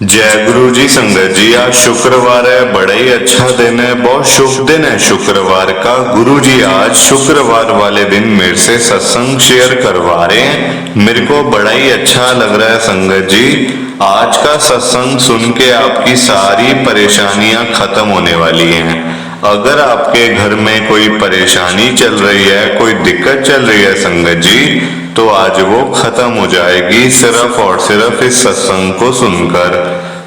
जय गुरु जी। संगत जी, आज शुक्रवार है, बड़ा ही अच्छा दिन है, बहुत शुभ दिन है शुक्रवार का। गुरु जी आज शुक्रवार वाले दिन मेरे से सत्संग शेयर करवा रहे हैं। मेरे को बड़ा ही अच्छा लग रहा है संगत जी। आज का सत्संग सुन के आपकी सारी परेशानियां खत्म होने वाली हैं। अगर आपके घर में कोई परेशानी चल रही है, कोई दिक्कत चल रही है संगत जी, तो आज वो खत्म हो जाएगी सिर्फ और सिर्फ इस सत्संग को सुनकर।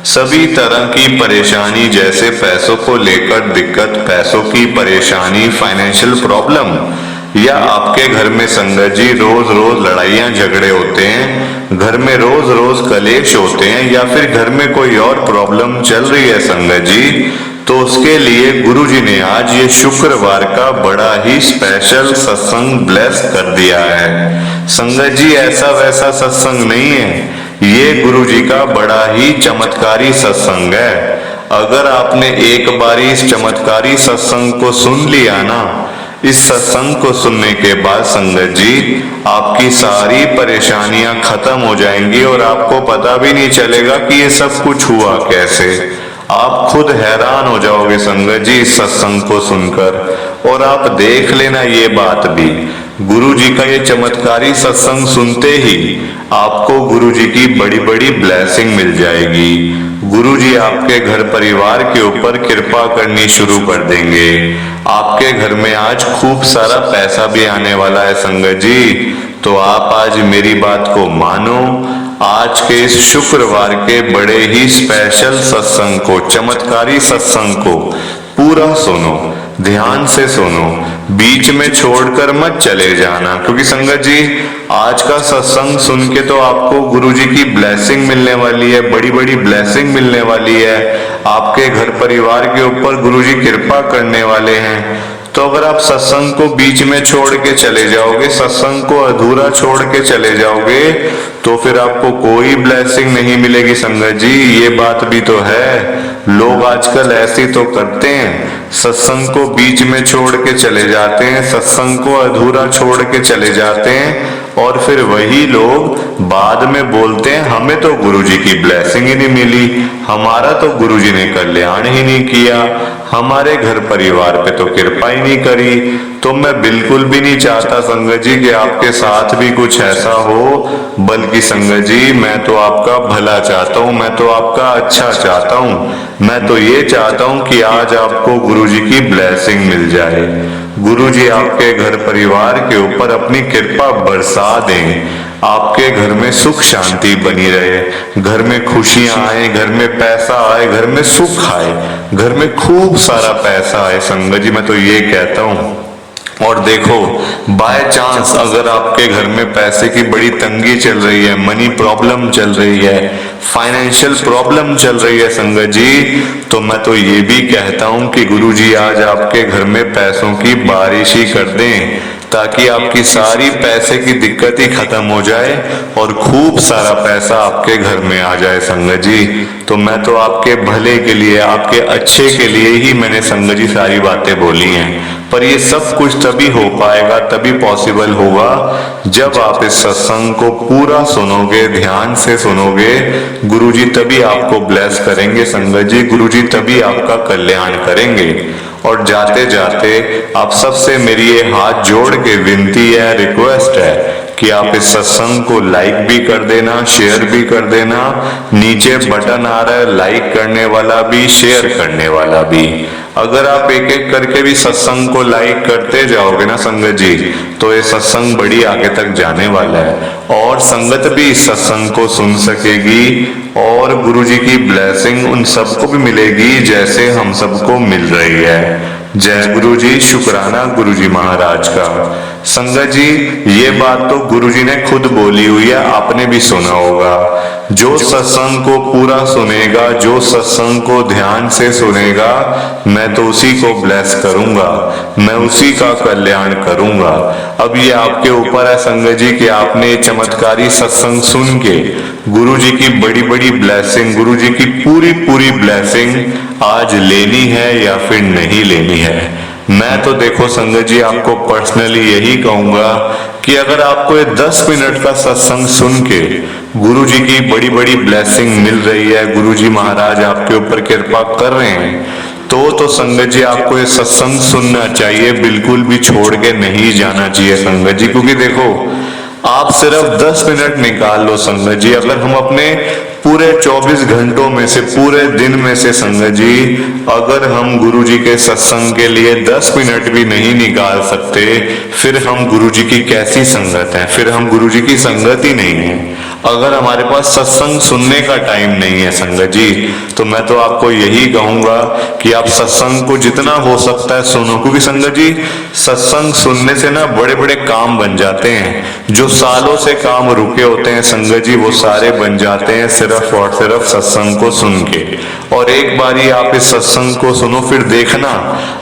सभी तरह की परेशानी, जैसे पैसों को लेकर दिक्कत, पैसों की परेशानी, फाइनेंशियल प्रॉब्लम, या आपके घर में संगत जी रोज रोज लड़ाइयां झगड़े होते हैं, घर में रोज रोज कलेश होते हैं, या फिर घर में कोई और प्रॉब्लम चल रही है संगत जी, तो उसके लिए गुरु जी ने आज ये शुक्रवार का बड़ा ही स्पेशल सत्संग ब्लेस कर दिया है। संगत जी ऐसा वैसा सत्संग नहीं है, ये गुरु जी का बड़ा ही चमत्कारी सत्संग है। अगर आपने एक बारी इस चमत्कारी सत्संग को सुन लिया ना, इस सत्संग को सुनने के बाद संगत जी आपकी सारी परेशानियां खत्म हो जाएंगी और आपको पता भी नहीं चलेगा कि ये सब कुछ हुआ कैसे। आप खुद हैरान हो जाओगे संगत जी इस सत्संग को सुनकर। और आप देख लेना ये बात भी, गुरु जी का ये चमत्कारी सत्संग सुनते ही आपको गुरु जी की बड़ी बड़ी ब्लेसिंग मिल जाएगी। गुरु जी आपके घर परिवार के ऊपर कृपा करनी शुरू कर देंगे। आपके घर में आज खूब सारा पैसा भी आने वाला है संगत जी। तो आप आज मेरी बात को मानो, आज के इस शुक्रवार के बड़े ही स्पेशल सत्संग को, चमत्कारी सत्संग को पूरा सुनो, ध्यान से सुनो, बीच में छोड़कर मत चले जाना। क्योंकि संगत जी आज का सत्संग सुन के तो आपको गुरु जी की ब्लेसिंग मिलने वाली है, बड़ी बड़ी ब्लेसिंग मिलने वाली है। आपके घर परिवार के ऊपर गुरु जी कृपा करने वाले हैं। तो अगर आप सत्संग को बीच में छोड़ के चले जाओगे, सत्संग को अधूरा छोड़ के चले जाओगे, तो फिर आपको कोई ब्लेसिंग नहीं मिलेगी संगत जी। ये बात भी तो है, लोग आजकल ऐसे तो करते हैं, सत्संग को बीच में छोड़ के चले जाते हैं, सत्संग को अधूरा छोड़ के चले जाते हैं, और फिर वही लोग बाद में बोलते हैं हमें तो गुरुजी की ब्लेसिंग ही नहीं मिली, हमारा तो गुरुजी ने कल्याण ही नहीं किया, हमारे घर परिवार पे तो कृपा ही नहीं करी। तो मैं बिल्कुल भी नहीं चाहता संगत जी कि आपके साथ भी कुछ ऐसा हो, बल्कि संगत जी मैं तो आपका भला चाहता हूँ, मैं तो आपका अच्छा चाहता हूँ। मैं तो ये चाहता हूँ कि आज आपको गुरुजी की ब्लेसिंग मिल जाए, गुरुजी आपके घर परिवार के ऊपर अपनी कृपा बरसा दें, आपके घर में सुख शांति बनी रहे, घर में खुशियां आए, घर में पैसा आए, घर में सुख आए, घर में खूब सारा पैसा आए संगत जी, मैं तो ये कहता हूँ। और देखो, बाय चांस अगर आपके घर में पैसे की बड़ी तंगी चल रही है, मनी प्रॉब्लम चल रही है, फाइनेंशियल प्रॉब्लम चल रही है संगत जी, तो मैं तो ये भी कहता हूं कि गुरुजी आज आपके घर में पैसों की बारिश ही कर दें, ताकि आपकी सारी पैसे की दिक्कत ही खत्म हो जाए और खूब सारा पैसा आपके घर में आ जाए संगत जी। तो मैं तो आपके भले के लिए, आपके अच्छे के लिए ही मैंने संगत जी सारी बातें बोली हैं। पर ये सब कुछ तभी हो पाएगा, तभी पॉसिबल होगा जब आप इस सत्संग को पूरा सुनोगे, ध्यान से सुनोगे। गुरुजी तभी आपको ब्लेस करेंगे संगत जी, गुरुजी तभी आपका कल्याण करेंगे। और जाते जाते आप सबसे मेरी ये हाथ जोड़ के विनती है, रिक्वेस्ट है कि आप इस सत्संग को लाइक भी कर देना, शेयर भी कर देना। नीचे बटन आ रहा है लाइक करने वाला भी, शेयर करने वाला भी। अगर आप एक एक करके भी सत्संग को लाइक करते जाओगे ना संगत जी, तो ये सत्संग बड़ी आगे तक जाने वाला है और संगत भी इस सत्संग को सुन सकेगी और गुरुजी की ब्लेसिंग उन सबको भी मिलेगी जैसे हम सबको मिल रही है। जय गुरु जी, शुक्राना गुरु जी महाराज का। संगत जी ये बात तो गुरु जी ने खुद बोली हुई है, आपने भी सुना होगा, जो सत्संग को पूरा सुनेगा, जो सत्संग को ध्यान से सुनेगा, मैं तो उसी को ब्लेस करूंगा, मैं उसी का कल्याण करूंगा। अब ये आपके ऊपर है संगत जी कि आपने चमत्कारी सत्संग सुन के गुरु जी की बड़ी बड़ी ब्लेसिंग, गुरु जी की पूरी पूरी ब्लेसिंग आज लेनी है या फिर नहीं लेनी है। मैं तो देखो संगत जी आपको पर्सनली यही कहूंगा कि अगर आपको ये 10 मिनट का सत्संग सुन के गुरु जी की बड़ी बड़ी ब्लेसिंग मिल रही है, गुरु जी महाराज आपके ऊपर कृपा कर रहे हैं, तो संगत जी आपको ये सत्संग सुनना चाहिए, बिल्कुल भी छोड़ के नहीं जाना चाहिए संगत जी। क्योंकि देखो आप सिर्फ 10 मिनट निकाल लो संगत जी, अगर हम अपने पूरे 24 घंटों में से, पूरे दिन में से संगत जी अगर हम गुरु जी के सत्संग के लिए 10 मिनट भी नहीं निकाल सकते, फिर हम गुरु जी की कैसी संगत है, फिर हम गुरु जी की संगत ही नहीं है। अगर हमारे पास सत्संग सुनने का टाइम नहीं है संगत जी, तो मैं तो आपको यही कहूंगा कि आप सत्संग को जितना हो सकता है सुनो। क्योंकि संगत जी सत्संग सुनने से ना बड़े बड़े काम बन जाते हैं, जो सालों से काम रुके होते हैं संगत जी वो सारे बन जाते हैं सिर्फ और सिर्फ सत्संग को सुन के। और एक बारी आप इस सत्संग को सुनो, फिर देखना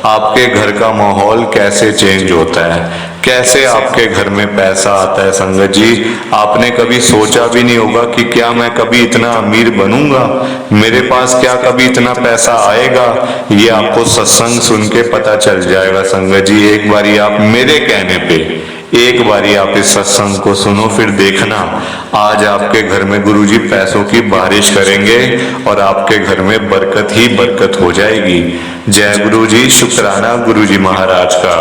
आपके घर का माहौल कैसे चेंज होता है, कैसे आपके घर में पैसा आता है संगत जी। आपने कभी सोचा भी नहीं होगा कि क्या मैं कभी इतना अमीर बनूंगा, मेरे पास क्या कभी इतना पैसा आएगा, ये आपको सत्संग सुन के पता चल जाएगा संगत जी। एक बारी आप मेरे कहने पे एक बारी आप इस सत्संग को सुनो, फिर देखना आज आपके घर में गुरुजी पैसों की बारिश करेंगे और आपके घर में बरकत ही बरकत हो जाएगी। जय गुरु जी, शुक्राना गुरु जी महाराज का।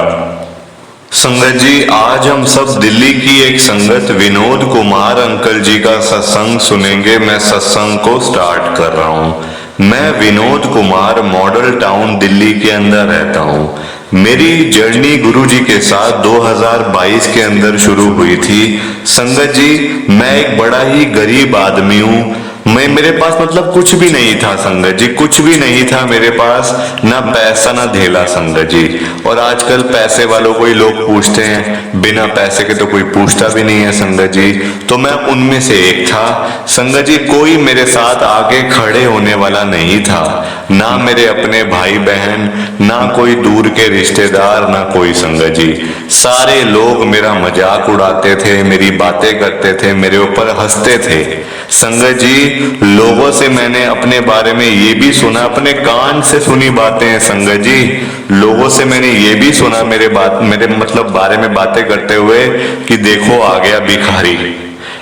संगत जी आज हम सब दिल्ली की एक संगत विनोद कुमार अंकल जी का सत्संग सुनेंगे। मैं सत्संग को स्टार्ट कर रहा हूँ। मैं विनोद कुमार मॉडल टाउन दिल्ली के अंदर रहता हूँ। मेरी जर्नी गुरु जी के साथ 2022 के अंदर शुरू हुई थी। संगत जी मैं एक बड़ा ही गरीब आदमी हूँ। मेरे पास मतलब कुछ भी नहीं था संगत जी, कुछ भी नहीं था मेरे पास, ना पैसा ना धेला संगत जी। और आजकल पैसे वालों को ही लोग पूछते हैं, बिना पैसे के तो कोई पूछता भी नहीं है संगत जी। तो मैं उनमें से एक था संगत जी। कोई मेरे साथ आगे खड़े होने वाला नहीं था, ना मेरे अपने भाई बहन, ना कोई दूर के रिश्तेदार, ना कोई संगत जी। सारे लोग मेरा मजाक उड़ाते थे, मेरी बातें करते थे, मेरे ऊपर हंसते थे संगत जी। लोगों से मैंने अपने बारे में ये भी सुना, अपने कान से सुनी बातें हैं संगत जी। लोगों से मैंने ये भी सुना मेरे मतलब बारे में बातें करते हुए कि देखो आ गया भिखारी,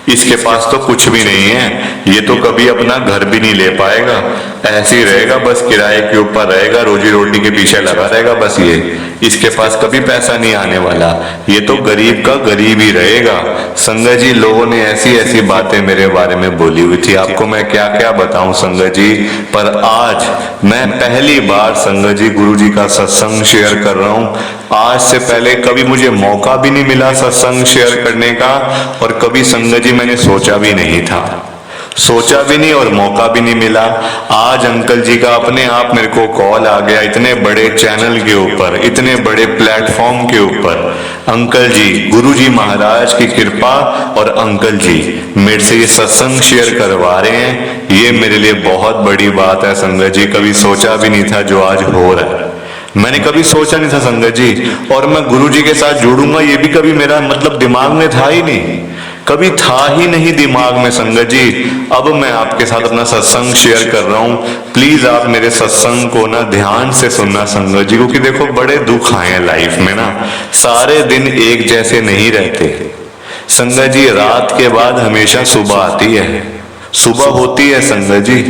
इसके पास तो कुछ भी नहीं है, ये तो कभी अपना घर भी नहीं ले पाएगा, ऐसे ही रहेगा, बस किराए के ऊपर रहेगा, रोजी रोटी के पीछे लगा रहेगा, बस ये इसके पास कभी पैसा नहीं आने वाला, ये तो गरीब का गरीब ही रहेगा। संगत जी लोगों ने ऐसी ऐसी बातें मेरे बारे में बोली हुई थी, आपको मैं क्या क्या बताऊं संगत जी। पर आज मैं पहली बार संगत जी गुरु जी का सत्संग शेयर कर रहा हूं। आज से पहले कभी मुझे मौका भी नहीं मिला सत्संग शेयर करने का, और कभी संगत जी मैंने सोचा भी नहीं था, सोचा भी नहीं और मौका भी नहीं मिला। आज अंकल जी का अपने आप मेरे को कॉल आ गया, इतने बड़े चैनल के ऊपर, इतने बड़े प्लेटफॉर्म के ऊपर अंकल जी, गुरु जी महाराज की कृपा और अंकल जी मेरे से ये सत्संग शेयर करवा रहे हैं, ये मेरे लिए बहुत बड़ी बात है संगत जी। कभी सोचा भी नहीं था जो आज हो रहा है, मैंने कभी सोचा नहीं था संगत जी। और मैं गुरु जी के साथ जुड़ूंगा ये भी कभी मेरा मतलब दिमाग में था ही नहीं, कभी था ही नहीं दिमाग में संगत जी। अब मैं आपके साथ अपना सत्संग शेयर कर रहा हूं, प्लीज आप मेरे सत्संग को ना ध्यान से सुनना संगत जी। क्योंकि देखो बड़े दुख आए हैं लाइफ में ना, सारे दिन एक जैसे नहीं रहते संगत जी। रात के बाद हमेशा सुबह आती है, सुबह होती है संगत जी,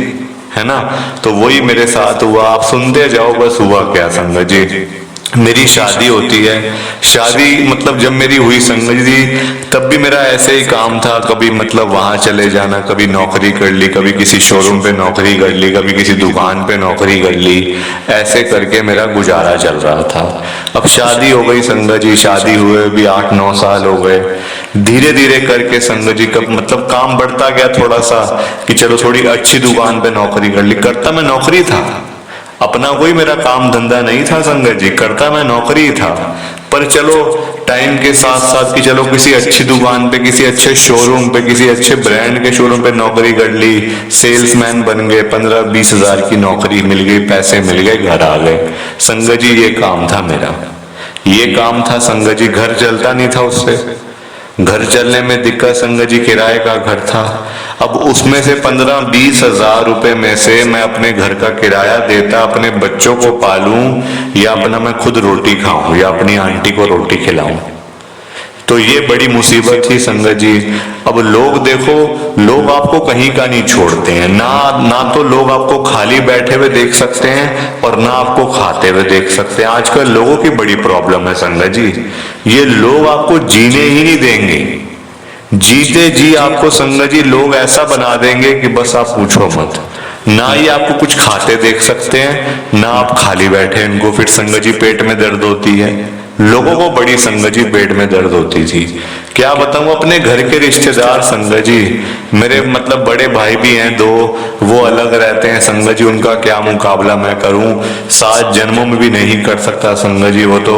है ना। तो वही मेरे साथ हुआ, आप सुनते जाओ बस हुआ क्या संगत जी। मेरी शादी होती है, शादी मतलब जब मेरी हुई संगत जी तब भी मेरा ऐसे ही काम था, कभी मतलब वहां चले जाना, कभी नौकरी कर ली, कभी किसी शोरूम पे नौकरी कर ली, कभी किसी दुकान पे नौकरी कर ली, ऐसे करके मेरा गुजारा चल रहा था। अब शादी हो गई संगत जी, शादी हुए भी 8-9 साल हो गए। धीरे धीरे करके संगत जी कब मतलब काम बढ़ता गया थोड़ा सा कि चलो थोड़ी अच्छी दुकान पे नौकरी कर ली। करता मैं नौकरी था, अपना कोई मेरा काम धंधा नहीं था संगत जी, करता मैं नौकरी था। पर चलो टाइम के साथ साथ कि चलो किसी अच्छी दुकान पे, किसी अच्छे शोरूम पे, किसी अच्छे ब्रांड के शोरूम पे नौकरी कर ली, सेल्समैन बन गए, 15-20 हजार की नौकरी मिल गई, पैसे मिल गए, घर आ गए संगत जी। ये काम था मेरा, ये काम था संगत जी, घर चलता नहीं था उससे। घर चलने में दिक्कत संगत जी, किराए का घर था। अब उसमें से 15-20 हजार रुपए में से मैं अपने घर का किराया देता, अपने बच्चों को पालूं, या अपना मैं खुद रोटी खाऊं, या अपनी आंटी को रोटी खिलाऊं। तो ये बड़ी मुसीबत थी संगत जी। अब लोग देखो, लोग आपको कहीं का नहीं छोड़ते हैं, ना तो लोग आपको खाली बैठे हुए देख सकते हैं और ना आपको खाते हुए देख सकते हैं। आजकल लोगों की बड़ी प्रॉब्लम है संगत जी, ये लोग आपको जीने ही नहीं देंगे। जीते जी आपको संगत जी लोग ऐसा बना देंगे कि बस आप पूछो मत। ना ये आपको कुछ खाते देख सकते हैं, ना आप खाली बैठे, इनको फिर संगत जी पेट में दर्द होती है। लोगों को बड़ी संगत जी पेट में दर्द होती थी। क्या बताऊं, अपने घर के रिश्तेदार संगत जी, मेरे मतलब बड़े भाई भी हैं 2, वो अलग रहते हैं संगत जी, उनका क्या मुकाबला मैं करूं, 7 जन्मों में भी नहीं कर सकता संगत जी। वो तो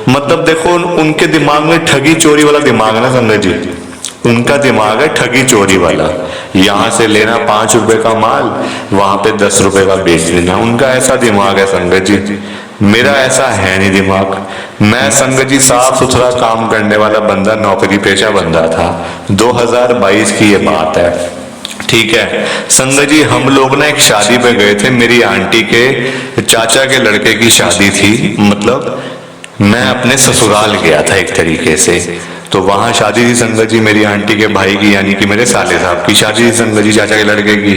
मतलब देखो, उनके दिमाग में ठगी चोरी वाला दिमाग है ना संगत जी, उनका दिमाग है ठगी चोरी वाला। यहां से लेना 5 रुपए का माल, वहां पे 10 रुपए का बेच लेना, उनका ऐसा दिमाग है संगत जी। मेरा ऐसा है नहीं दिमाग। मैं संगत जी साफ सुथरा काम करने वाला बंदा, नौकरी पेशा बंदा था। 2022 की ये बात है, ठीक है संगत जी। हम लोग ना एक शादी पे गए थे, मेरी आंटी के चाचा के लड़के की शादी थी। मतलब मैं अपने ससुराल गया था एक तरीके से। तो वहां शादी थी संगत जी मेरी आंटी के भाई की, यानी कि मेरे साले साहब की शादी थी संगत जी, चाचा के लड़के की।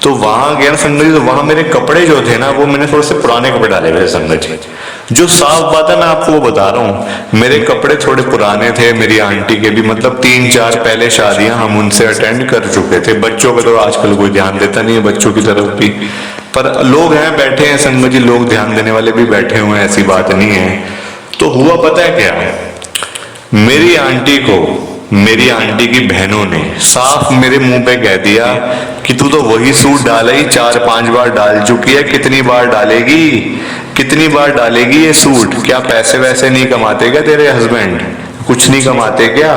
तो वहां गया संगत जी, तो वहां मेरे कपड़े जो थे ना, वो मैंने थोड़े से पुराने कपड़े डाले हुए थे संगत जी। जो साफ बात है, मैं आपको वो बता रहा हूँ, मेरे कपड़े थोड़े पुराने थे, मेरी आंटी के भी। मतलब 3-4 पहले शादियां हम उनसे अटेंड कर चुके थे। बच्चों का तो आजकल कोई ध्यान देता नहीं है, बच्चों की तरफ भी। पर लोग हैं बैठे हैं संगत जी, लोग ध्यान देने वाले भी बैठे हुए हैं, ऐसी बात नहीं है। तो हुआ पता है क्या, मेरी आंटी को मेरी आंटी की बहनों ने साफ मेरे मुंह पे कह दिया कि तू तो वही सूट डाला ही 4-5 बार डाल चुकी है, कितनी बार डालेगी, कितनी बार डालेगी ये सूट? क्या पैसे वैसे नहीं कमाते क्या तेरे हस्बैंड? कुछ नहीं कमाते क्या?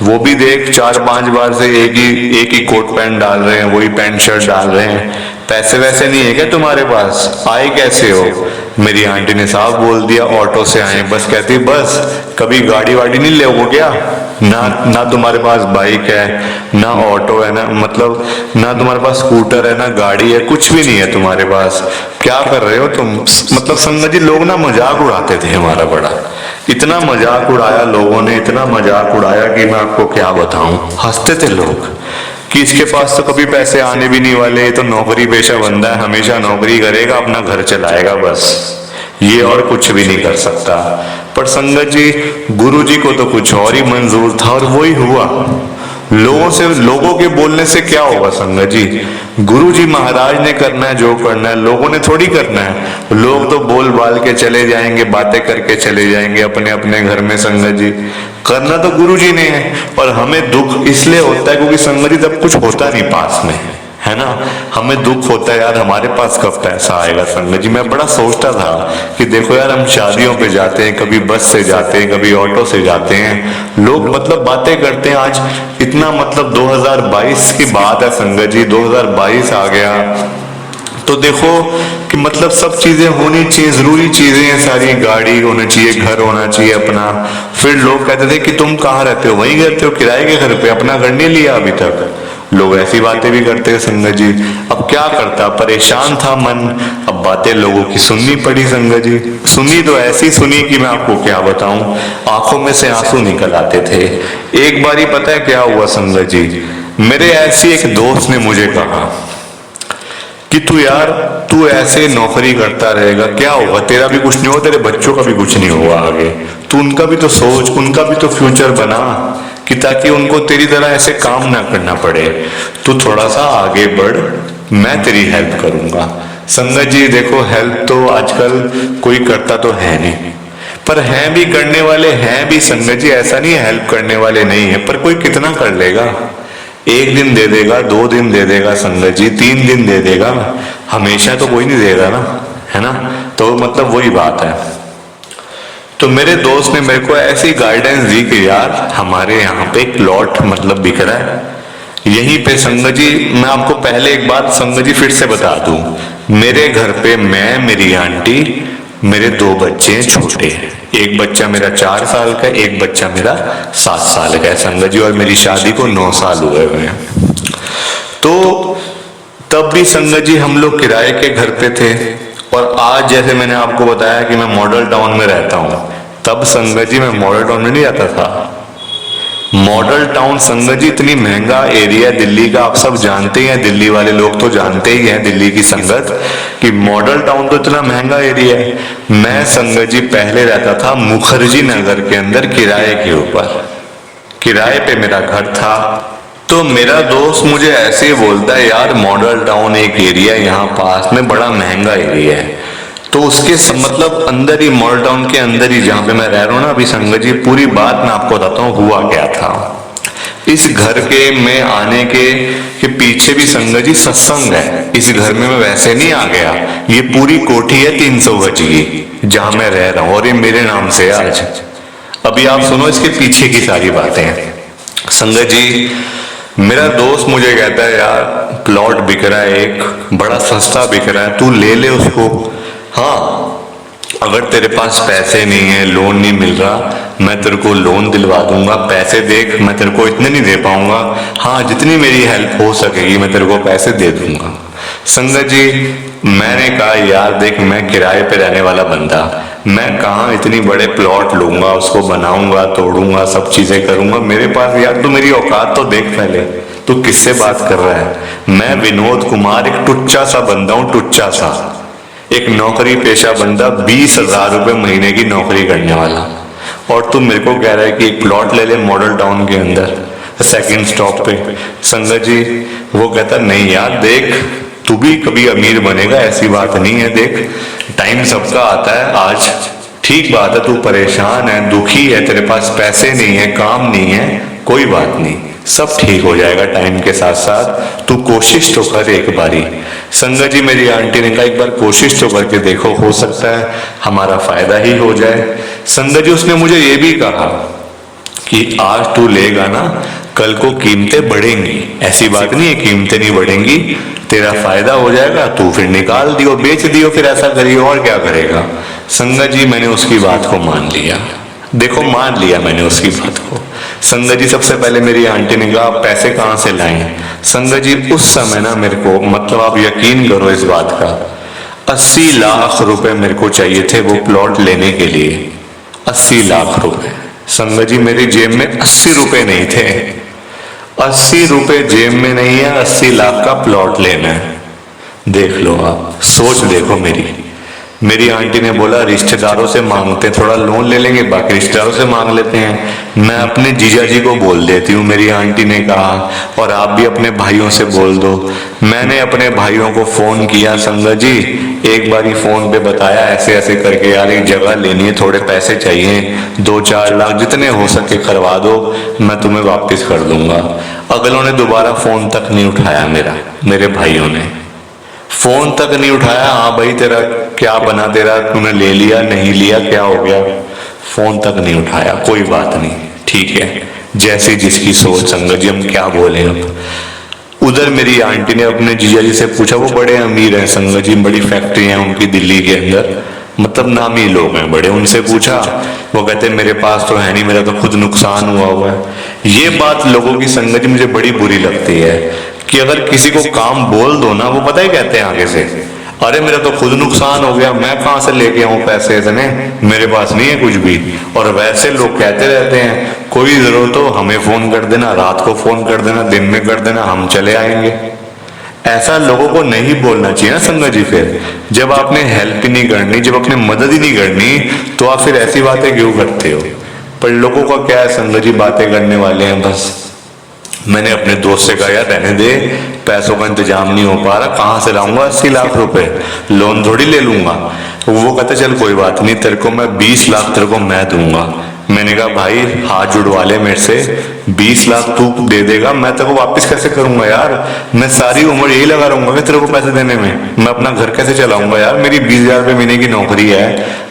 वो भी देख 4-5 बार से एक ही कोट पैंट डाल रहे हैं, वही पैंट शर्ट डाल रहे हैं। पैसे वैसे नहीं है क्या तुम्हारे पास? आए कैसे हो? मेरी आंटी ने साफ बोल दिया, ऑटो से आए। बस कहती बस, कभी गाड़ी वाड़ी नहीं ले हो क्या? ना तुम्हारे पास बाइक है, ना ऑटो है, ना मतलब ना तुम्हारे पास स्कूटर है, ना गाड़ी है, कुछ भी नहीं है तुम्हारे पास। क्या कर रहे हो तुम? मतलब संगत जी लोग ना मजाक उड़ाते थे हमारा बड़ा। इतना मजाक उड़ाया लोगों ने, इतना मजाक उड़ाया कि मैं आपको क्या बताऊं। हंसते थे लोग कि इसके पास तो कभी पैसे आने भी नहीं वाले, ये तो नौकरी पेशा बंदा है, हमेशा नौकरी करेगा, अपना घर चलाएगा, बस ये और कुछ भी नहीं कर सकता। पर संगत जी, गुरु जी को तो कुछ और ही मंजूर था और वही हुआ। लोगों के बोलने से क्या होगा संगत जी? गुरु जी महाराज ने करना है जो करना है, लोगों ने थोड़ी करना है। लोग तो बोल बाल के चले जाएंगे, बातें करके चले जाएंगे अपने अपने घर में संगत जी। करना तो गुरु जी ने है। और हमें दुख इसलिए होता है क्योंकि संगत जी तब कुछ होता नहीं पास में, है ना। हमें दुख होता है यार, हमारे पास कब पैसा आएगा संगत जी। मैं बड़ा सोचता था कि देखो यार, हम शादियों पे जाते हैं, कभी बस से जाते हैं, कभी ऑटो से जाते हैं, लोग मतलब बातें करते हैं। आज इतना मतलब 2022 की बात है संगत जी, 2022 आ गया तो देखो कि मतलब सब चीजें होनी चाहिए, जरूरी चीजें हैं सारी। गाड़ी होनी चाहिए, घर होना चाहिए अपना। फिर लोग कहते थे कि तुम कहाँ रहते हो? वहीं रहते हो, किराए के घर पे, अपना घर नहीं लिया अभी तक। लोग ऐसी बातें भी करते हैं संगत जी। अब क्या करता, परेशान था मन। अब बातें लोगों की सुननी पड़ी संगत जी। सुनी तो ऐसी सुनी कि मैं आपको क्या बताऊं, आंखों में से आंसू निकल आते थे। एक बारी पता है क्या हुआ संगत जी, मेरे ऐसी एक दोस्त ने मुझे कहा कि तू ऐसे नौकरी करता रहेगा, क्या होगा? तेरा भी कुछ नहीं होगा, तेरे बच्चों का भी कुछ नहीं होगा आगे। तू उनका भी तो सोच, उनका भी तो फ्यूचर बना, कि ताकि उनको तेरी तरह ऐसे काम ना करना पड़े। तू थोड़ा सा आगे बढ़, मैं तेरी हेल्प करूंगा। संगत जी देखो, हेल्प तो आजकल कोई करता तो है नहीं, पर हैं भी करने वाले हैं भी संगत जी। ऐसा नहीं है हेल्प करने वाले नहीं है, पर कोई कितना कर लेगा? 1 दिन दे देगा, 2 दिन दे देगा संगत जी, 3 दिन दे देगा, हमेशा तो कोई नहीं देगा ना, है ना। तो मतलब वही बात है। तो मेरे दोस्त ने मेरे को ऐसी गाइडेंस दी कि यार हमारे यहाँ पे एक प्लॉट मतलब बिक रहा है यहीं पे संगत जी। मैं आपको पहले एक बात संगत जी फिर से बता दूं, मेरे घर पे मैं, मेरी आंटी मेरे 2 बच्चे हैं छोटे, एक बच्चा मेरा 4 साल का, एक बच्चा मेरा 7 साल का है संगत जी, और मेरी शादी को 9 साल हुए हुए हैं। तो तब भी संगत जी हम लोग किराए के घर पे थे, और आज जैसे मैंने आपको बताया कि मैं मॉडल टाउन में रहता हूँ, तब संगत जी मैं मॉडल टाउन में नहीं रहता था। मॉडल टाउन संगत जी इतनी महंगा एरिया दिल्ली का, आप सब जानते हैं, दिल्ली वाले लोग तो जानते ही हैं दिल्ली की संगत, कि मॉडल टाउन तो इतना महंगा एरिया है। मैं संगत जी पहले रहता था मुखर्जी नगर के अंदर किराए के ऊपर, किराए पे मेरा घर था। तो मेरा दोस्त मुझे ऐसे ही बोलता है, यार मॉडल टाउन एक एरिया यहाँ पास में बड़ा महंगा एरिया है। तो उसके मतलब अंदर ही, मॉडल टाउन के अंदर ही जहाँ पे मैं रह रहा हूँ ना अभी संगत जी, पूरी बात मैं आपको बताता हूँ हुआ क्या था। इस घर के में आने के पीछे भी संगत जी सत्संग है। इस घर में मैं वैसे नहीं आ गया, ये पूरी कोठी है 300 गज की जहाँ मैं रह रहा हूँ, और ये मेरे नाम से आज। अभी आप सुनो इसके पीछे की सारी बातें। संगत जी मेरा दोस्त मुझे कहता है, यार प्लॉट बिक रहा है, एक बड़ा सस्ता बिक रहा है, तू ले ले उसको। हाँ, अगर तेरे पास पैसे नहीं है, लोन नहीं मिल रहा, मैं तेरे को लोन दिलवा दूंगा। पैसे देख, मैं तेरे को इतने नहीं दे पाऊंगा, हाँ जितनी मेरी हेल्प हो सकेगी मैं तेरे को पैसे दे दूंगा। संगत जी मैंने कहा, यार देख मैं किराए पे रहने वाला बंदा, मैं कहाँ इतनी बड़े प्लॉट लूंगा, उसको बनाऊंगा, तोड़ूंगा, सब चीजें करूंगा। मेरे पास, यार तू मेरी औकात तो देख पहले, तू किससे बात कर रहा है। मैं विनोद कुमार एक टुच्चा सा बंदा हूँ, टुच्चा सा एक नौकरी पेशा बंदा, 20,000 रुपए महीने की नौकरी करने वाला, और तू मेरे को कह रहा है कि एक प्लॉट ले ले मॉडल टाउन के अंदर सेकंड स्टॉप पे। संगत जी वो कहता, नहीं यार देख तू भी कभी अमीर बनेगा, ऐसी बात नहीं है, देख टाइम सबका आता है। आज ठीक बात है, तू परेशान है, दुखी है, तेरे पास पैसे नहीं है, काम नहीं है, कोई बात नहीं, सब ठीक हो जाएगा टाइम के साथ साथ, तू कोशिश तो कर एक बारी। संगत जी मेरी आंटी ने कहा, एक बार कोशिश तो करके देखो, हो सकता है हमारा फायदा ही हो जाए। संगत जी उसने मुझे ये भी कहा कि आज तू लेगा ना, कल को कीमतें बढ़ेंगी, ऐसी बात नहीं है कीमतें नहीं बढ़ेंगी, तेरा फायदा हो जाएगा, तू फिर निकाल दियो, बेच दियो, फिर ऐसा करियो, और क्या करेगा। संगत जी मैंने उसकी बात को मान लिया, देखो मान लिया मैंने उसकी बात को। संगत जी सबसे पहले मेरी आंटी ने कहा, पैसे कहाँ से लाएं। संगत जी उस समय ना मेरे को, मतलब आप यकीन करो इस बात का, 80 लाख रुपए मेरे को चाहिए थे वो प्लॉट लेने के लिए, 80 लाख रुपए। संगत जी मेरी जेब में 80 रुपए नहीं थे, 80 रुपए जेब में नहीं है, 80 लाख का प्लॉट लेना है। देख लो आप, सोच देखो मेरी आंटी ने बोला रिश्तेदारों से मांगते हैं, थोड़ा लोन ले लेंगे, बाकी रिश्तेदारों से मांग लेते हैं। मैं अपने जीजा जी को बोल देती हूँ, मेरी आंटी ने कहा, और आप भी अपने भाइयों से बोल दो। मैंने अपने भाइयों को फोन किया संगत जी, एक बार ही फोन पे बताया ऐसे ऐसे करके, यार एक जगह लेनी है, थोड़े पैसे चाहिए, 2-4 लाख जितने हो सके करवा दो, मैं तुम्हें वापस कर दूंगा। अगलों ने दोबारा फोन तक नहीं उठाया, मेरे भाइयों ने फोन तक नहीं उठाया। हाँ भाई तेरा क्या बना, तेरा तूने ले लिया नहीं लिया, क्या हो गया, फोन तक नहीं उठाया। कोई बात नहीं, ठीक है, जैसी जिसकी सोच। संगत जी हम क्या बोले अब। उधर मेरी आंटी ने अपने जीजा जी से पूछा, वो बड़े अमीर हैं संगत जी, बड़ी फैक्ट्री है उनकी दिल्ली के अंदर, मतलब नामी लोग हैं बड़े। उनसे पूछा, वो कहते मेरे पास तो है नहीं, मेरा तो खुद नुकसान हुआ है। ये बात लोगों की संगत जी मुझे बड़ी बुरी लगती है कि अगर किसी को काम बोल दो ना, वो पता ही कहते हैं आगे से, अरे मेरा तो खुद नुकसान हो गया, मैं कहां से लेके आऊं पैसे इतने, मेरे पास नहीं है कुछ भी। और वैसे लोग कहते रहते हैं, कोई जरूरत हो हमें फोन कर देना, रात को फोन कर देना, दिन में कर देना, हम चले आएंगे। ऐसा लोगों को नहीं बोलना चाहिए ना संगत जी। फिर जब आपने हेल्प ही नहीं करनी, जब आपने मदद ही नहीं करनी, तो आप फिर ऐसी बातें क्यों करते हो। पर लोगों का क्या है संगत जी, बातें करने वाले हैं बस। मैंने अपने दोस्त से कहा, यार रहने दे, पैसों का इंतजाम नहीं हो पा रहा, कहाँ से लाऊंगा 80 लाख रुपए, लोन थोड़ी ले लूंगा। वो कहता चल कोई बात नहीं, तेरे को मैं 20 लाख तेरे को मैं दूंगा। मैंने कहा भाई हाथ जुड़वा ले मेरे से, 20 लाख तू दे देगा, मैं तेरे को वापस कैसे करूंगा यार, मैं सारी उम्र यही लगा रहूंगा कि तेरे को पैसे देने में, मैं अपना घर कैसे चलाऊंगा यार, मेरी 20,000 रुपये महीने की नौकरी है,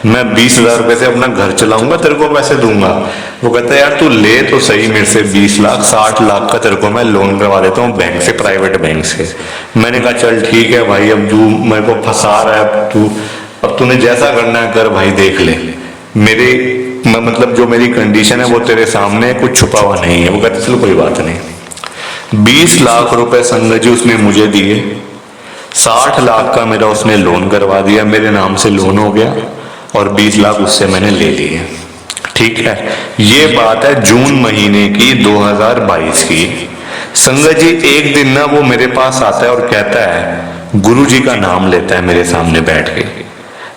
मैं 20,000 रुपये से अपना घर चलाऊंगा, तेरे को पैसे दूंगा। वो कहता है यार तू ले तो सही मेरे से 20 लाख, 60 लाख का तेरे को मैं लोन करवा देता हूँ बैंक से, प्राइवेट बैंक से। मैंने कहा चल ठीक है भाई, अब तू मेरे को फंसा रहा है, तू अब तूने जैसा करना है कर भाई, देख ले। मेरे मैं मतलब जो मेरी कंडीशन है वो तेरे सामने है, कुछ छुपा हुआ नहीं है। वो कहते चलो कोई बात नहीं। 20 लाख रुपए संगत जी उसने मुझे दिए, 60 लाख का मेरा उसने लोन करवा दिया, मेरे नाम से लोन हो गया, और 20 लाख उससे मैंने ले लिए। ठीक है, ये बात है जून महीने की 2022 की। संगत जी एक दिन ना वो मेरे पास आता है और कहता है, गुरुजी का नाम लेता है मेरे सामने बैठ के,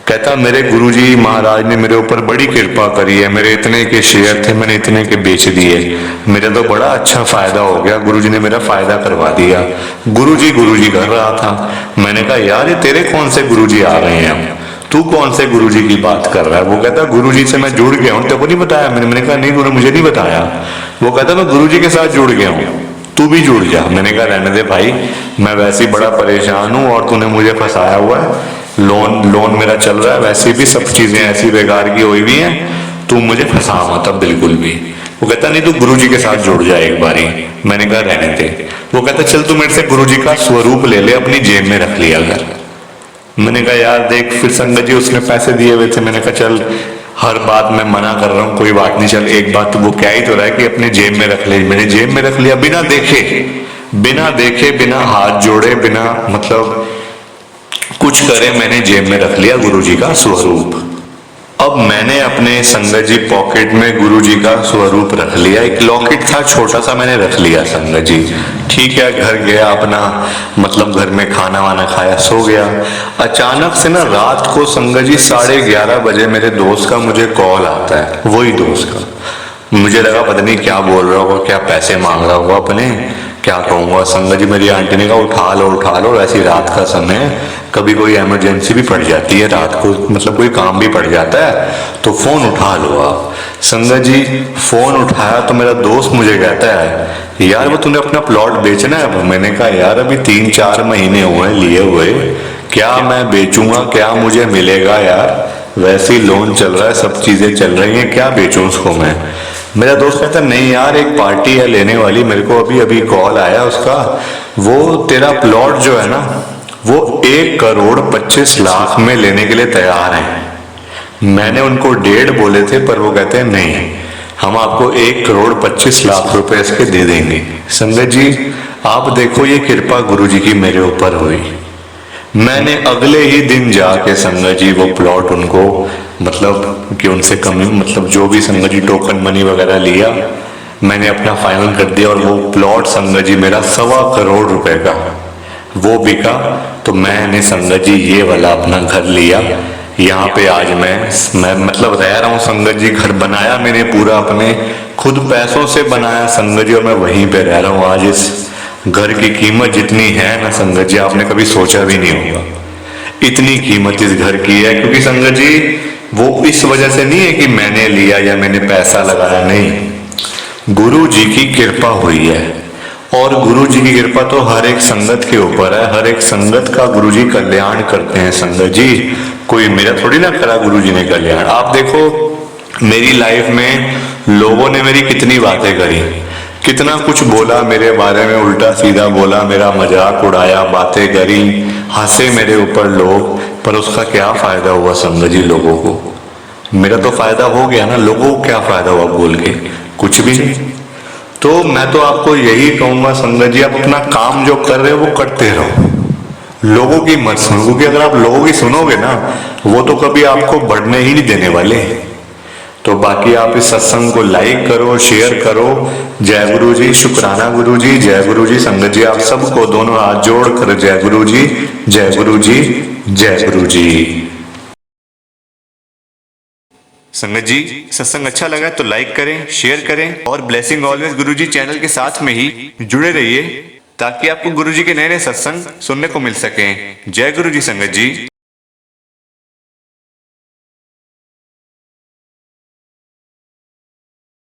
कहता मेरे गुरुजी महाराज ने मेरे ऊपर बड़ी कृपा करी है, मेरे इतने के शेयर थे मैंने इतने के बेच दिए, मेरा तो बड़ा अच्छा फायदा हो गया, गुरुजी ने मेरा फायदा करवा दिया। गुरुजी गुरुजी कर रहा था। मैंने कहा यार ये तेरे कौन से गुरुजी आ रहे हैं, तू कौन से गुरुजी की बात कर रहा है? वो कहता गुरुजी से मैं जुड़ गया हूँ, तेरे को नहीं बताया? मैंने कहा नहीं गुरु मुझे नहीं बताया। वो कहता मैं गुरुजी के साथ जुड़ गया हूँ, तू भी जुड़ जा। मैंने कहा रहने दे भाई, मैं वैसे ही बड़ा परेशान हूँ और तूने मुझे फंसाया हुआ है, लोन मेरा चल रहा है, वैसे भी सब चीजें ऐसी बेकार की हुई भी हैं, तू मुझे फंसा मत अब बिल्कुल भी। वो कहता नहीं तू गुरुजी के साथ जुड़ जाए एक बारी। मैंने कहा रहने दे। वो कहता चल तू मेरे से गुरुजी का स्वरूप ले ले, अपनी जेब में रख लिया कर। मैंने कहा यार देख, फिर संगत जी उसने पैसे दिए हुए थे, मैंने कहा चल हर बात मैं मना कर रहा हूँ, कोई बात नहीं, चल एक बात तो वो क्या ही तो रहा है कि अपने जेब में रख ले। मैंने जेब में रख लिया, बिना देखे बिना हाथ जोड़े, बिना मतलब कुछ करे, मैंने जेब में रख लिया गुरुजी का स्वरूप। अब मैंने अपने संगत जी पॉकेट में गुरुजी का स्वरूप रख लिया, एक लॉकेट था छोटा सा, मैंने रख लिया संगत जी। ठीक है, घर गया अपना, मतलब घर में खाना वाना खाया, सो गया। अचानक से ना रात को संगत जी 11:30 बजे मेरे दोस्त का मुझे कॉल आता है, वही दोस्त का। मुझे लगा पता नहीं क्या बोल रहा होगा, क्या पैसे मांग रहा होगा अपने, क्या कहूँगा। संगत जी मेरी आंटी ने कहा उठा लो, ऐसी रात का समय, कभी कोई इमरजेंसी भी पड़ जाती है रात को, मतलब कोई काम भी पड़ जाता है, तो फोन उठा लो आप। संगत जी फोन उठाया तो मेरा दोस्त मुझे कहता है यार वो तूने अपना प्लॉट बेचना है अब? मैंने कहा यार अभी 3-4 महीने हुए लिए हुए, क्या मैं बेचूंगा, क्या मुझे मिलेगा यार, वैसे ही लोन चल रहा है, सब चीजें चल रही हैं, क्या बेचूं उसको मैं? मेरा दोस्त कहता नहीं यार एक पार्टी है लेने वाली, मेरे को अभी कॉल आया उसका, वो तेरा प्लॉट जो है ना वो 1,25,00,000 में लेने के लिए तैयार है। मैंने उनको 1.5 बोले थे, पर वो कहते हैं नहीं, हम आपको 1,25,00,000 रुपए इसके दे देंगे। संगत जी आप देखो ये कृपा गुरुजी की मेरे ऊपर हुई। मैंने अगले ही दिन जाके संगत जी वो प्लॉट उनको मतलब कि उनसे कमी मतलब जो भी संगत जी टोकन मनी वगैरह लिया, मैंने अपना फाइनल कर दिया, और वो प्लॉट संगत जी मेरा 1.25 करोड़ रुपए का वो बिका। तो मैंने संगत जी ये वाला अपना घर लिया, यहाँ पे आज मैं मतलब रह रहा हूँ संगत जी। घर बनाया मैंने पूरा अपने खुद पैसों से बनाया संगत जी, और मैं वहीं पे रह रहा हूँ आज। इस घर की कीमत जितनी है ना संगत जी, आपने कभी सोचा भी नहीं होगा इतनी कीमत इस घर की है। क्योंकि संगत जी वो इस वजह से नहीं है कि मैंने लिया या मैंने पैसा लगाया, नहीं, गुरु जी की कृपा हुई है। और गुरु जी की कृपा तो हर एक संगत के ऊपर है, हर एक संगत का गुरु जी कल्याण करते हैं संगत जी। कोई मेरा थोड़ी ना करा गुरु जी ने कल्याण। आप देखो मेरी लाइफ में लोगों ने मेरी कितनी बातें करी, कितना कुछ बोला मेरे बारे में, उल्टा सीधा बोला, मेरा मजाक उड़ाया, बातें करी, हंसे मेरे ऊपर लोग, पर उसका क्या फायदा हुआ संगत जी लोगों को? मेरा तो फायदा हो गया ना, लोगों को क्या फायदा हुआ बोल के? कुछ भी नहीं। तो मैं तो आपको यही कहूंगा संगत जी, आप अपना काम जो कर रहे हो वो करते रहो, लोगों की मत सुनो, क्योंकि अगर आप लोगों की सुनोगे ना वो तो कभी आपको बढ़ने ही नहीं देने वाले। तो बाकी आप इस सत्संग को लाइक करो, शेयर करो। जय गुरु जी, शुक्राना गुरु जी, जय गुरु जी। संगत जी आप सबको दोनों हाथ जोड़ कर जय गुरु जी, जय गुरु जी, जय गुरु जी। संगत जी सत्संग अच्छा लगा तो लाइक करें, शेयर करें, और ब्लेसिंग ऑलवेज गुरु जी चैनल के साथ में ही जुड़े रहिए, ताकि आपको गुरु जी के नए नए सत्संग सुनने को मिल सके। जय गुरु जी संगत जी।